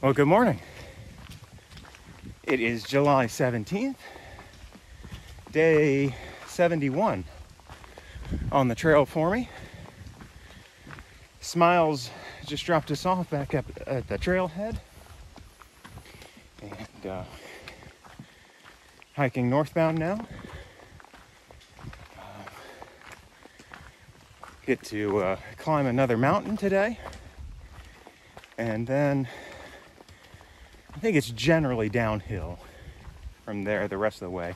Well, good morning. It is July 17th, day 71 on the trail for me. Smiles just dropped us off back up at the trailhead. And hiking northbound now. Get to climb another mountain today. And then I think it's generally downhill from there the rest of the way.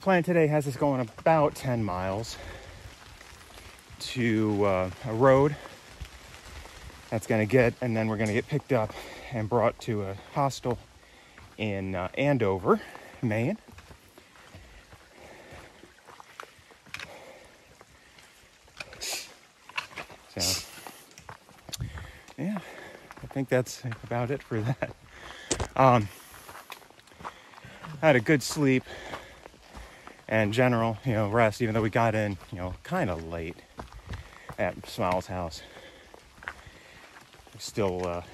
Plan today has us going about 10 miles to a road that's going to get, and then we're going to get picked up and brought to a hostel in Andover, Maine. So, yeah. I think that's about it for that. I had a good sleep and general, rest, even though we got in, kind of late at Smiles' house. Still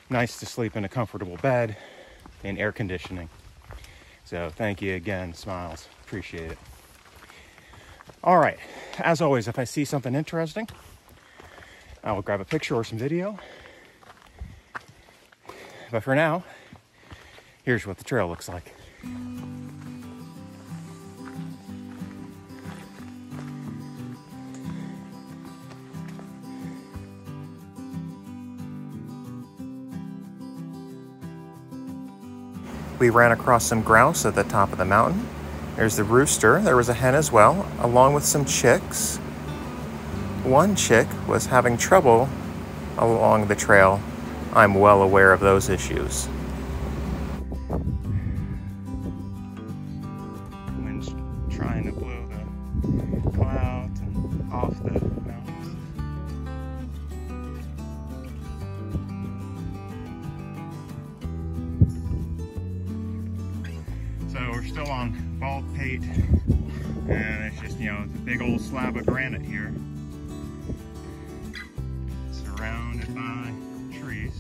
nice to sleep in a comfortable bed and air conditioning. So thank you again, Smiles. Appreciate it. All right. As always, if I see something interesting, I will grab a picture or some video. But for now, here's what the trail looks like. We ran across some grouse at the top of the mountain. There's the rooster. There was a hen as well, along with some chicks. One chick was having trouble along the trail. I'm well aware of those issues. Wind's trying to blow the clouds and off the mountains. So we're still on Bald Pate, and it's just, it's a big old slab of granite here, surrounded by trees.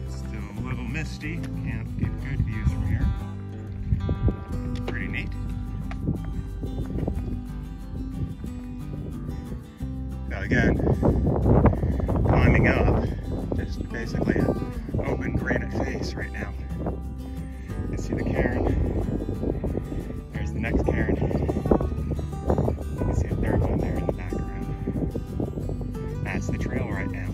Still a little misty, can't get good views from here. Pretty neat. So again, climbing up, just basically an open granite face right now. You can see the cairn. There's the next cairn. You can see a third one there in the background. That's the trail right now.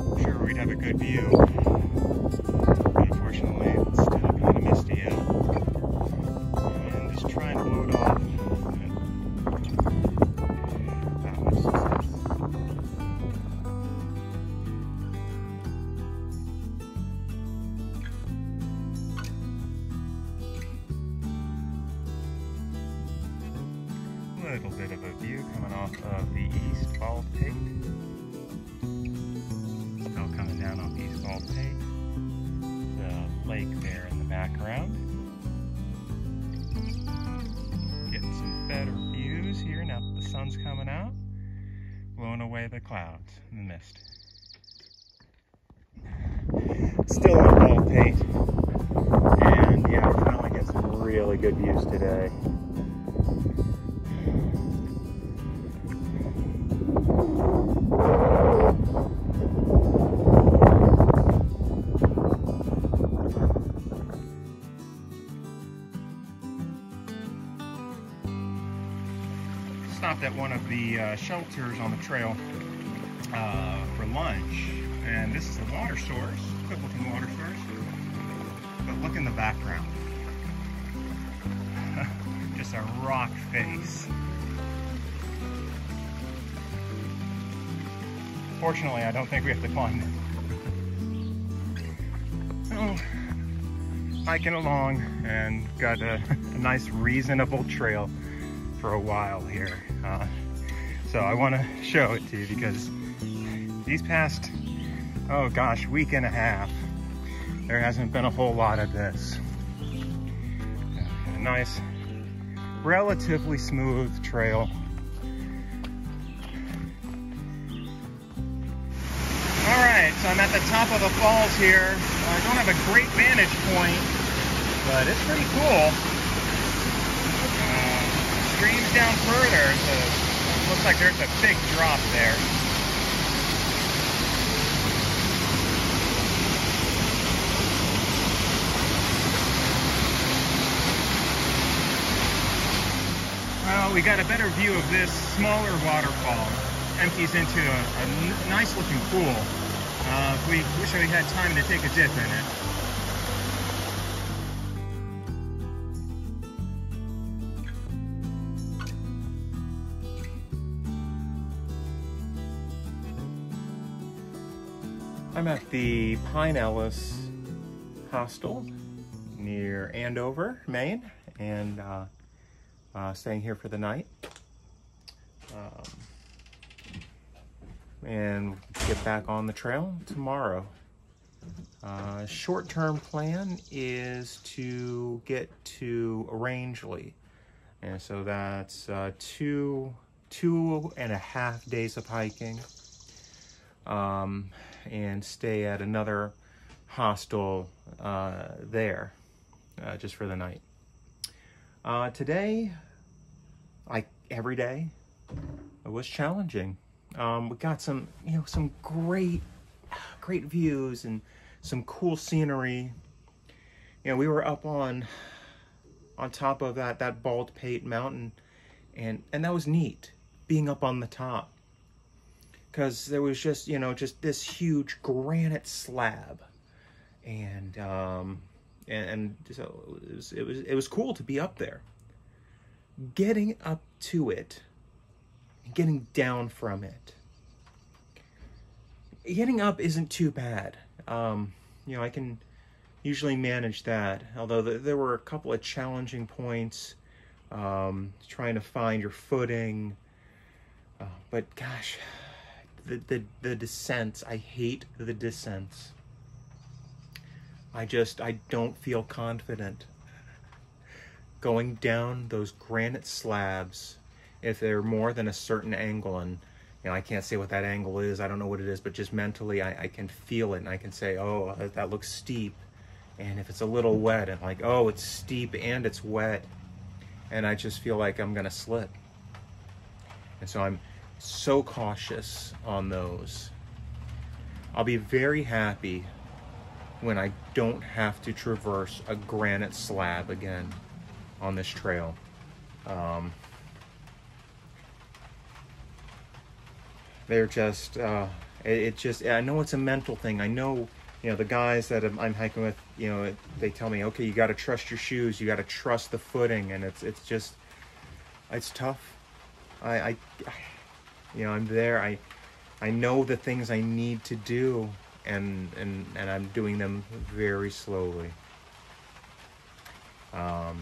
I'm sure we'd have a good view. Unfortunately, it's still kind of misty out. And just try and blow it off. Not much success. Little bit of a view coming off of the East Bald Pate. Still coming down off East Bald Pate. The lake there in the background. Getting some better views here now that the sun's coming out, blowing away the clouds and the mist. Still on Bald Pate, and yeah, we're finally getting some really good views today. Stopped at one of the shelters on the trail for lunch, and this is the water source, good looking water source, but look in the background. Just a rock face. Fortunately, I don't think we have to climb it. Oh, hiking along and got a nice reasonable trail for a while here. So I want to show it to you because these past, week and a half, there hasn't been a whole lot of this. A nice, relatively smooth trail. All right, so I'm at the top of the falls here. I don't have a great vantage point, but it's pretty cool. Streams down further, so it looks like there's a big drop there. Well, we got a better view of this smaller waterfall. Empties into a nice looking pool. We wish we had time to take a dip in it. I'm at the Pine Ellis Hostel near Andover, Maine, and staying here for the night. And get back on the trail tomorrow. Short-term plan is to get to Rangeley, and so that's 2.5 days of hiking, and stay at another hostel there just for the night. Today, like every day, it was challenging. We got some great views and some cool scenery. We were up on top of that Baldpate mountain, and that was neat, being up on the top, because there was just this huge granite slab, and so it was cool to be up there. Getting up to it, getting down from it. Getting up isn't too bad. I can usually manage that, although there were a couple of challenging points, trying to find your footing, but gosh, the descents, I hate the descents. I don't feel confident going down those granite slabs if they're more than a certain angle, and I can't say what that angle is. I don't know what it is, but just mentally I can feel it, and I can say, oh, that looks steep. And if it's a little wet, I'm like, oh, it's steep and it's wet, and I just feel like I'm gonna slip. And so I'm so cautious on those. I'll be very happy when I don't have to traverse a granite slab again on this trail. They're just, I know it's a mental thing. I know, the guys that I'm hiking with, they tell me, okay, you got to trust your shoes, you got to trust the footing, and it's tough. I'm there. I know the things I need to do, and I'm doing them very slowly. Up,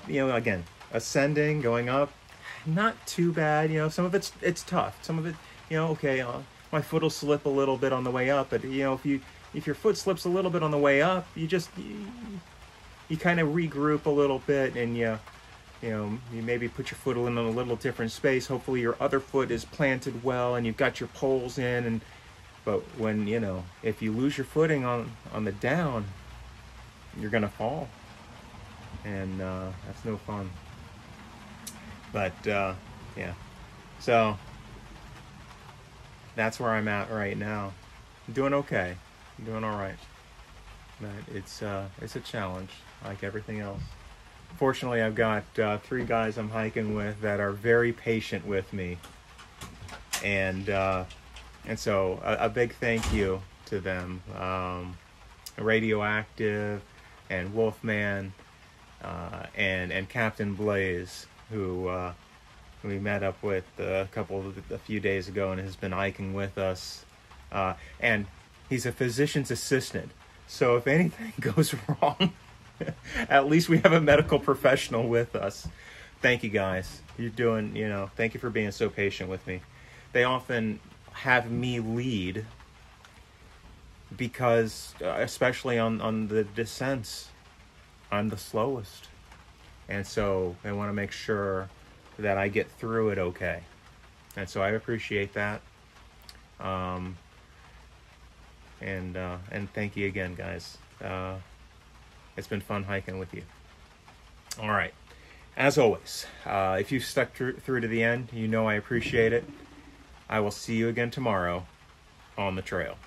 again, ascending, going up, not too bad. Some of it's tough. Some of it, okay, my foot will slip a little bit on the way up, but if your foot slips a little bit on the way up, you kind of regroup a little bit, and you maybe put your foot in a little different space. Hopefully your other foot is planted well, and you've got your poles in. But when if you lose your footing on the down, you're gonna fall, and that's no fun. But yeah, so that's where I'm at right now. I'm doing okay. I'm doing all right. But it's a challenge, like everything else. Fortunately, I've got 3 guys I'm hiking with that are very patient with me, and so a big thank you to them. Radioactive and Wolfman and Captain Blaze, who we met up with a few days ago and has been hiking with us. And he's a physician's assistant, so if anything goes wrong, at least we have a medical professional with us. Thank you guys. You're doing, thank you for being so patient with me. They often have me lead because, especially on the descents, I'm the slowest. And so I want to make sure that I get through it okay. And so I appreciate that. And thank you again, guys. It's been fun hiking with you. All right. As always, if you've stuck through to the end, you know I appreciate it. I will see you again tomorrow on the trail.